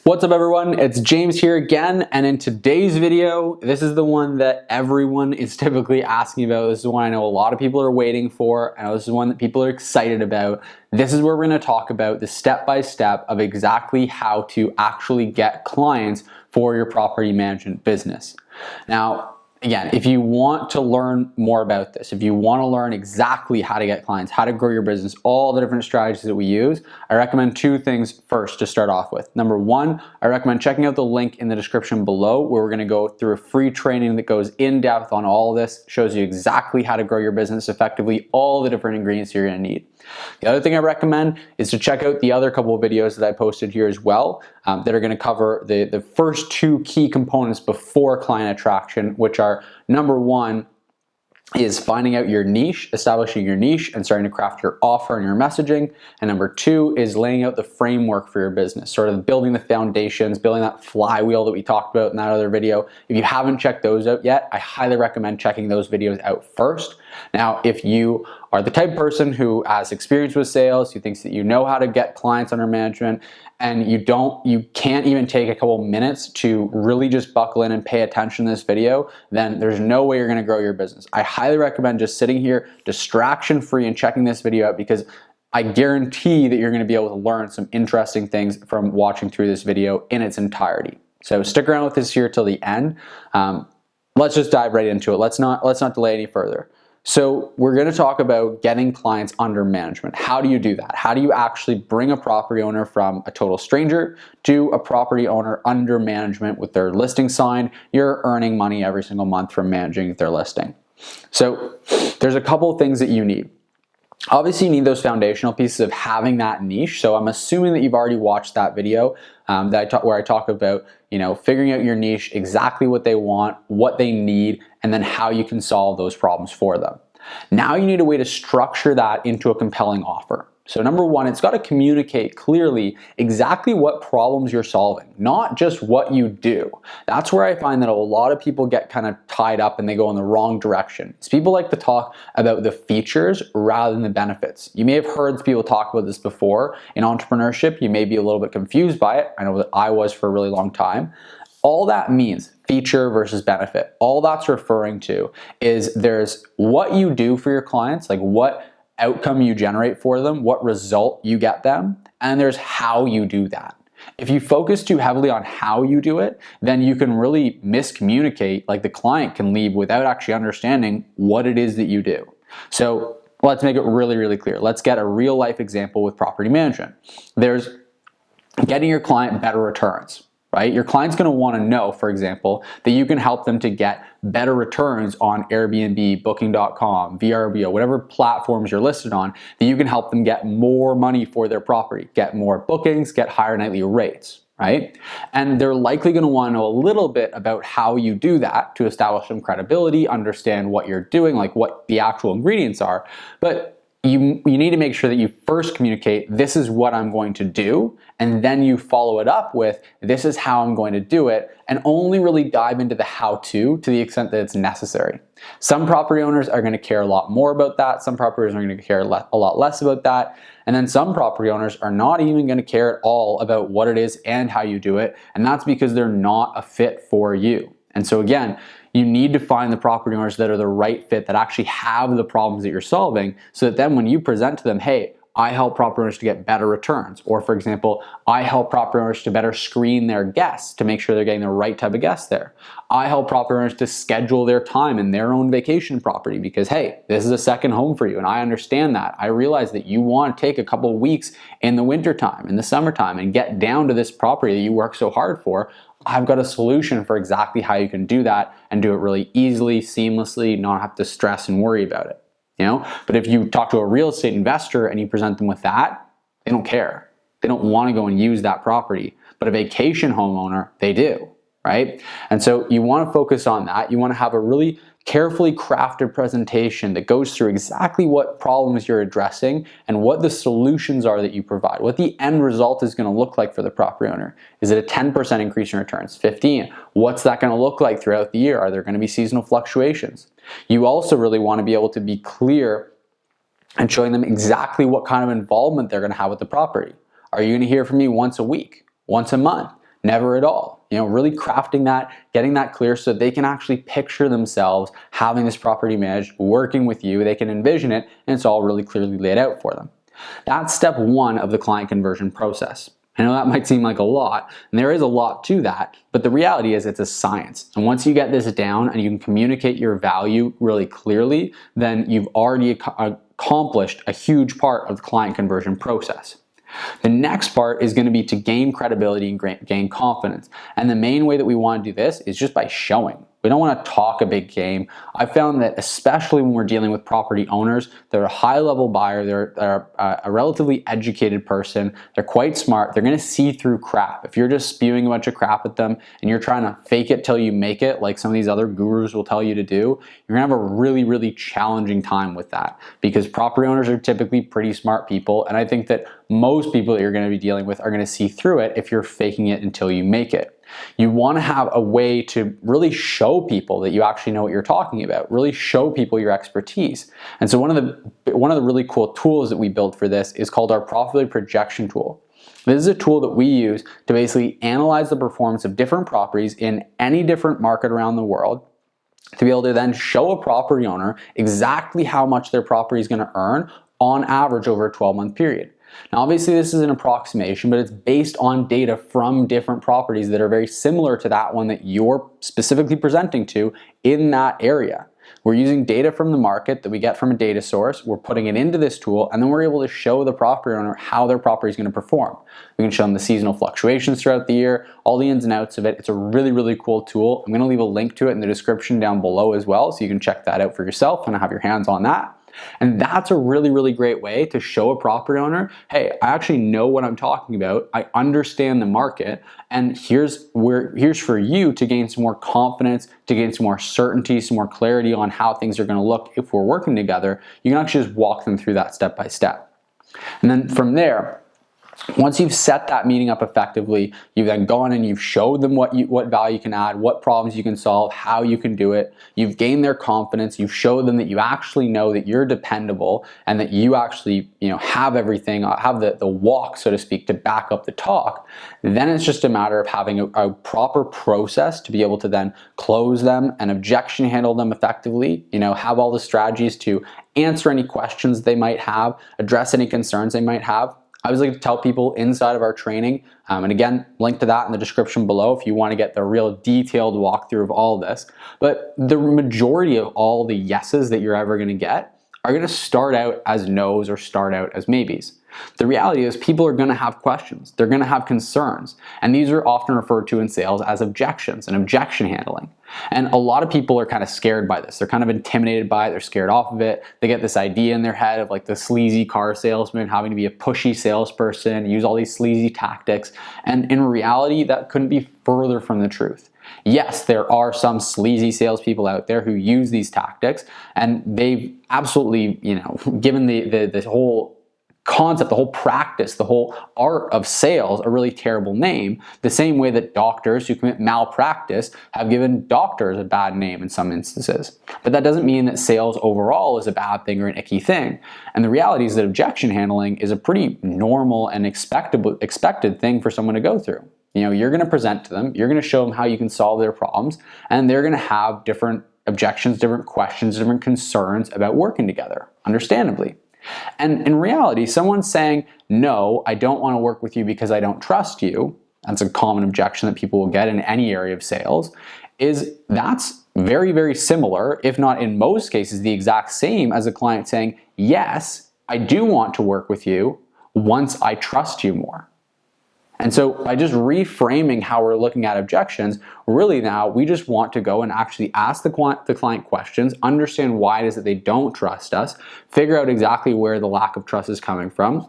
What's up everyone, it's James here again, and in today's video, this is the one that everyone is typically asking about. This is one I know a lot of people are waiting for. I know this is one that people are excited about. This is where we're going to talk about the step-by-step of exactly how to actually get clients for your property management business. Now, again, if you want to learn more about this, if you want to learn exactly how to get clients, how to grow your business, all the different strategies that we use, I recommend two things first to start off with. Number one, I recommend checking out the link in the description below where we're going to go through a free training that goes in depth on all of this, shows you exactly how to grow your business effectively, all the different ingredients you're going to need. The other thing I recommend is to check out the other couple of videos that I posted here as well that are going to cover the first two key components before client attraction, which are number one is finding out your niche, establishing your niche and starting to craft your offer and your messaging. And number two is laying out the framework for your business, sort of building the foundations, building that flywheel that we talked about in that other video. If you haven't checked those out yet, I highly recommend checking those videos out first. Now, if you are the type of person who has experience with sales, who thinks that you know how to get clients under management, and you can't even take a couple minutes to really just buckle in and pay attention to this video, then there's no way you're going to grow your business. I highly recommend just sitting here distraction free and checking this video out, because I guarantee that you're going to be able to learn some interesting things from watching through this video in its entirety. So stick around with this here till the end. Let's just dive right into it. Let's not delay any further. So we're going to talk about getting clients under management. How do you do that? How do you actually bring a property owner from a total stranger to a property owner under management with their listing signed? You're earning money every single month from managing their listing. So there's a couple of things that you need. Obviously, you need those foundational pieces of having that niche. So I'm assuming that you've already watched that video where I talk about, figuring out your niche, exactly what they want, what they need, and then how you can solve those problems for them. Now you need a way to structure that into a compelling offer. So number one, it's got to communicate clearly exactly what problems you're solving, not just what you do. That's where I find that a lot of people get kind of tied up and they go in the wrong direction. So people like to talk about the features rather than the benefits. You may have heard people talk about this before. In entrepreneurship, you may be a little bit confused by it. I know that I was for a really long time. All that means feature versus benefit. All that's referring to is there's what you do for your clients, like what outcome you generate for them, what result you get them, and there's how you do that. If you focus too heavily on how you do it, then you can really miscommunicate, like the client can leave without actually understanding what it is that you do. So let's make it really, really clear. Let's get a real life example with property management. There's getting your client better returns. Right? Your client's going to want to know, for example, that you can help them to get better returns on Airbnb, Booking.com, VRBO, whatever platforms you're listed on, that you can help them get more money for their property, get more bookings, get higher nightly rates, right? And they're likely going to want to know a little bit about how you do that to establish some credibility, understand what you're doing, like what the actual ingredients are. But you need to make sure that you first communicate, this is what I'm going to do, and then you follow it up with, this is how I'm going to do it, and only really dive into the how-to the extent that it's necessary. Some property owners are going to care a lot more about that. Some property owners are going to care a lot less about that. And then some property owners are not even going to care at all about what it is and how you do it, and that's because they're not a fit for you. And so again, you need to find the property owners that are the right fit, that actually have the problems that you're solving, so that then when you present to them, hey, I help property owners to get better returns. Or for example, I help property owners to better screen their guests to make sure they're getting the right type of guests there. I help property owners to schedule their time in their own vacation property because, hey, this is a second home for you. And I understand that. I realize that you want to take a couple of weeks in the wintertime, in the summertime, and get down to this property that you work so hard for. I've got a solution for exactly how you can do that and do it really easily, seamlessly, not have to stress and worry about it. But if you talk to a real estate investor and you present them with that, they don't care. They don't want to go and use that property. But a vacation homeowner, they do, right? And so you want to focus on that. You want to have a really carefully crafted presentation that goes through exactly what problems you're addressing and what the solutions are that you provide, what the end result is going to look like for the property owner. Is it a 10% increase in returns? 15? What's that going to look like throughout the year? Are there going to be seasonal fluctuations? You also really want to be able to be clear and showing them exactly what kind of involvement they're going to have with the property. Are you going to hear from me once a week, once a month? Never at all. Really crafting that, getting that clear so they can actually picture themselves having this property managed, working with you. They can envision it, and it's all really clearly laid out for them. That's step one of the client conversion process. I know that might seem like a lot, and there is a lot to that, but the reality is it's a science. And once you get this down and you can communicate your value really clearly, then you've already accomplished a huge part of the client conversion process. The next part is going to be to gain credibility and gain confidence. And the main way that we want to do this is just by showing. We don't want to talk a big game. I found that especially when we're dealing with property owners, they're a high-level buyer, they're a relatively educated person, they're quite smart, they're going to see through crap. If you're just spewing a bunch of crap at them and you're trying to fake it till you make it, like some of these other gurus will tell you to do, you're going to have a really, really challenging time with that, because property owners are typically pretty smart people, and I think that most people that you're going to be dealing with are going to see through it if you're faking it until you make it. You want to have a way to really show people that you actually know what you're talking about, really show people your expertise. And so one of the really cool tools that we built for this is called our Profitability Projection tool. This is a tool that we use to basically analyze the performance of different properties in any different market around the world, to be able to then show a property owner exactly how much their property is going to earn on average over a 12-month period. Now, obviously, this is an approximation, but it's based on data from different properties that are very similar to that one that you're specifically presenting to in that area. We're using data from the market that we get from a data source, we're putting it into this tool, and then we're able to show the property owner how their property is going to perform. We can show them the seasonal fluctuations throughout the year, all the ins and outs of it. It's a really, really cool tool. I'm going to leave a link to it in the description down below as well, so you can check that out for yourself and have your hands on that. And that's a really, really great way to show a property owner, hey, I actually know what I'm talking about. I understand the market, and here's for you to gain some more confidence, to gain some more certainty, some more clarity on how things are going to look if we're working together. You can actually just walk them through that step by step. And then from there, once you've set that meeting up effectively, you've then gone and you've showed them what value you can add, what problems you can solve, how you can do it. You've gained their confidence. You've showed them that you actually know that you're dependable and that you actually have everything, have the walk, so to speak, to back up the talk. Then it's just a matter of having a proper process to be able to then close them and objection handle them effectively. Have all the strategies to answer any questions they might have, address any concerns they might have. I always like to tell people inside of our training, and again, link to that in the description below if you want to get the real detailed walkthrough of all this. But the majority of all the yeses that you're ever going to get are going to start out as no's or start out as maybes. The reality is people are going to have questions. They're going to have concerns. And these are often referred to in sales as objections and objection handling. And a lot of people are kind of scared by this. They're kind of intimidated by it. They're scared off of it. They get this idea in their head of like the sleazy car salesman having to be a pushy salesperson, use all these sleazy tactics. And in reality, that couldn't be further from the truth. Yes, there are some sleazy salespeople out there who use these tactics, and they've absolutely, given the whole concept, the whole practice, the whole art of sales a really terrible name, the same way that doctors who commit malpractice have given doctors a bad name in some instances. But that doesn't mean that sales overall is a bad thing or an icky thing. And the reality is that objection handling is a pretty normal and expected thing for someone to go through. You're going to present to them, you're going to show them how you can solve their problems, and they're going to have different objections, different questions, different concerns about working together, understandably. And in reality, someone saying, no, I don't want to work with you because I don't trust you, that's a common objection that people will get in any area of sales, that's very, very similar, if not in most cases the exact same as a client saying, yes, I do want to work with you once I trust you more. And so by just reframing how we're looking at objections, really now we just want to go and actually ask the client questions, understand why it is that they don't trust us, figure out exactly where the lack of trust is coming from,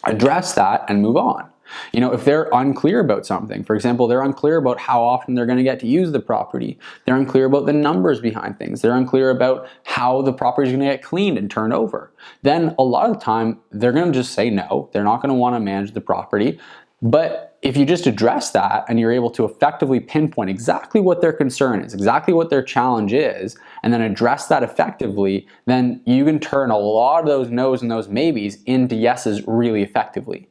address that, and move on. If they're unclear about something, for example, they're unclear about how often they're going to get to use the property, they're unclear about the numbers behind things, they're unclear about how the property is going to get cleaned and turned over, then a lot of the time they're going to just say no, they're not going to want to manage the property. But if you just address that and you're able to effectively pinpoint exactly what their concern is, exactly what their challenge is, and then address that effectively, then you can turn a lot of those no's and those maybes into yeses really effectively.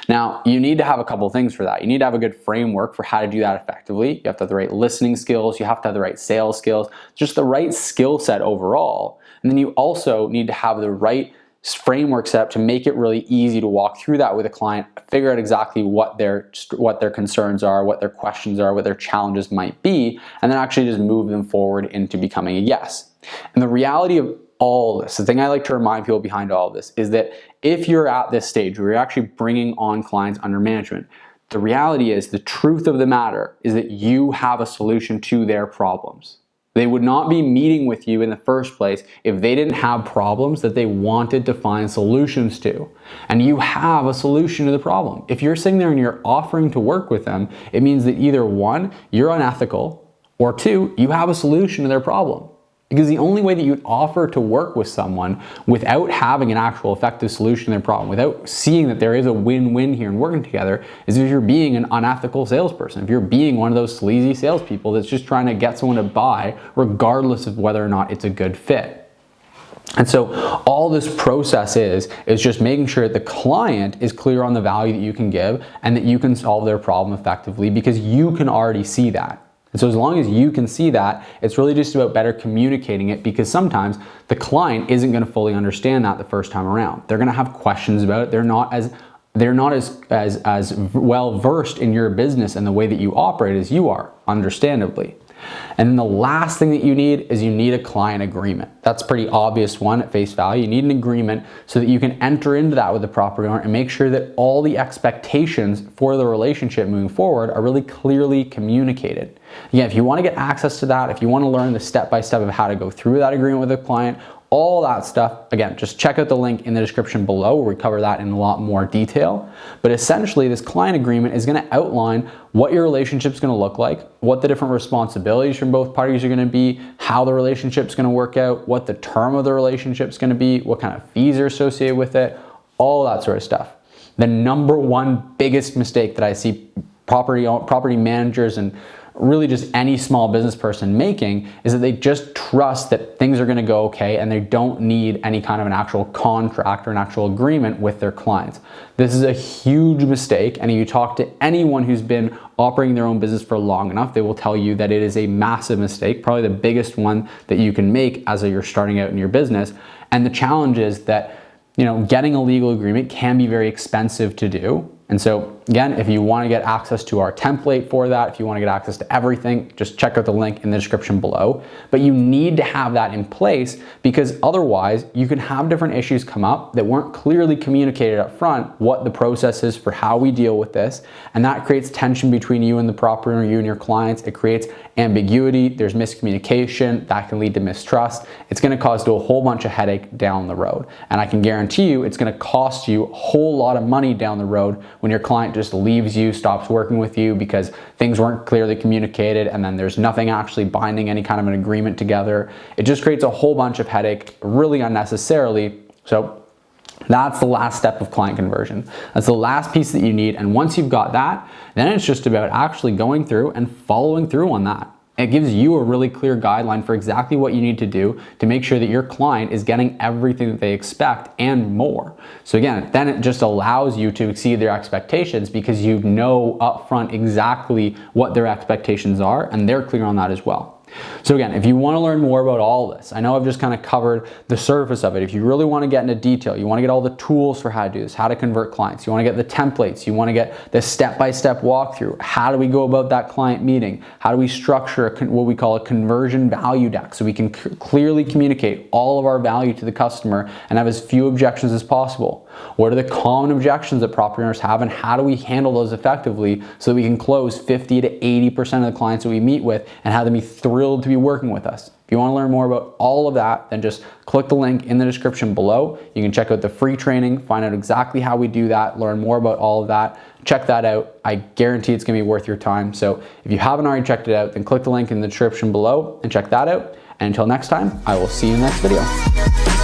Now, you need to have a couple things for that. You need to have a good framework for how to do that effectively. You have to have the right listening skills. You have to have the right sales skills, just the right skill set overall. And then you also need to have the right framework set up to make it really easy to walk through that with a client, figure out exactly what their concerns are, what their questions are, what their challenges might be, and then actually just move them forward into becoming a yes. And the reality of all this, the thing I like to remind people behind all of this, is that if you're at this stage where you're actually bringing on clients under management, the reality is, the truth of the matter is that you have a solution to their problems. They would not be meeting with you in the first place if they didn't have problems that they wanted to find solutions to. And you have a solution to the problem. If you're sitting there and you're offering to work with them, it means that either one, you're unethical, or two, you have a solution to their problem. Because the only way that you'd offer to work with someone without having an actual effective solution to their problem, without seeing that there is a win-win here and working together, is if you're being an unethical salesperson. If you're being one of those sleazy salespeople that's just trying to get someone to buy regardless of whether or not it's a good fit. And so all this process is just making sure that the client is clear on the value that you can give and that you can solve their problem effectively, because you can already see that. And so as long as you can see that, it's really just about better communicating it, because sometimes the client isn't going to fully understand that the first time around. They're going to have questions about it. They're not as well versed in your business and the way that you operate as you are, understandably. And then the last thing that you need is a client agreement. That's a pretty obvious one at face value. You need an agreement so that you can enter into that with the property owner and make sure that all the expectations for the relationship moving forward are really clearly communicated. Again, if you want to get access to that, if you want to learn the step-by-step of how to go through that agreement with a client, all that stuff, again, just check out the link in the description below where we cover that in a lot more detail. But essentially, this client agreement is going to outline what your relationship is going to look like, what the different responsibilities from both parties are going to be, how the relationship is going to work out, what the term of the relationship is going to be, what kind of fees are associated with it, all that sort of stuff. The number one biggest mistake that I see property managers and really just any small business person making is that they just trust that things are going to go okay and they don't need any kind of an actual contract or an actual agreement with their clients. This is a huge mistake, and if you talk to anyone who's been operating their own business for long enough, they will tell you that it is a massive mistake, probably the biggest one that you can make as you're starting out in your business. And the challenge is that, getting a legal agreement can be very expensive to do. And so again, if you want to get access to our template for that, if you want to get access to everything, just check out the link in the description below. But you need to have that in place, because otherwise you can have different issues come up that weren't clearly communicated up front, what the process is for how we deal with this. And that creates tension between you and the property owner, you and your clients. It creates ambiguity, there's miscommunication, that can lead to mistrust. It's going to cause a whole bunch of headache down the road. And I can guarantee you it's going to cost you a whole lot of money down the road when your client just leaves you, stops working with you because things weren't clearly communicated, and then there's nothing actually binding any kind of an agreement together. It just creates a whole bunch of headache really unnecessarily. So that's the last step of client conversion. That's the last piece that you need. And once you've got that, then it's just about actually going through and following through on that. It gives you a really clear guideline for exactly what you need to do to make sure that your client is getting everything that they expect and more. So again, then it just allows you to exceed their expectations, because you know upfront exactly what their expectations are and they're clear on that as well. So again, if you want to learn more about all this, I know I've just kind of covered the surface of it. If you really want to get into detail, you want to get all the tools for how to do this, how to convert clients, you want to get the templates, you want to get the step-by-step walkthrough, how do we go about that client meeting, how do we structure what we call a conversion value deck so we can clearly communicate all of our value to the customer and have as few objections as possible. What are the common objections that property owners have, and how do we handle those effectively so that we can close 50 to 80% of the clients that we meet with and have them be thrilled to be working with us? If you want to learn more about all of that, then just click the link in the description below. You can check out the free training, find out exactly how we do that, learn more about all of that. Check that out. I guarantee it's going to be worth your time. So if you haven't already checked it out, then click the link in the description below and check that out. And until next time, I will see you in the next video.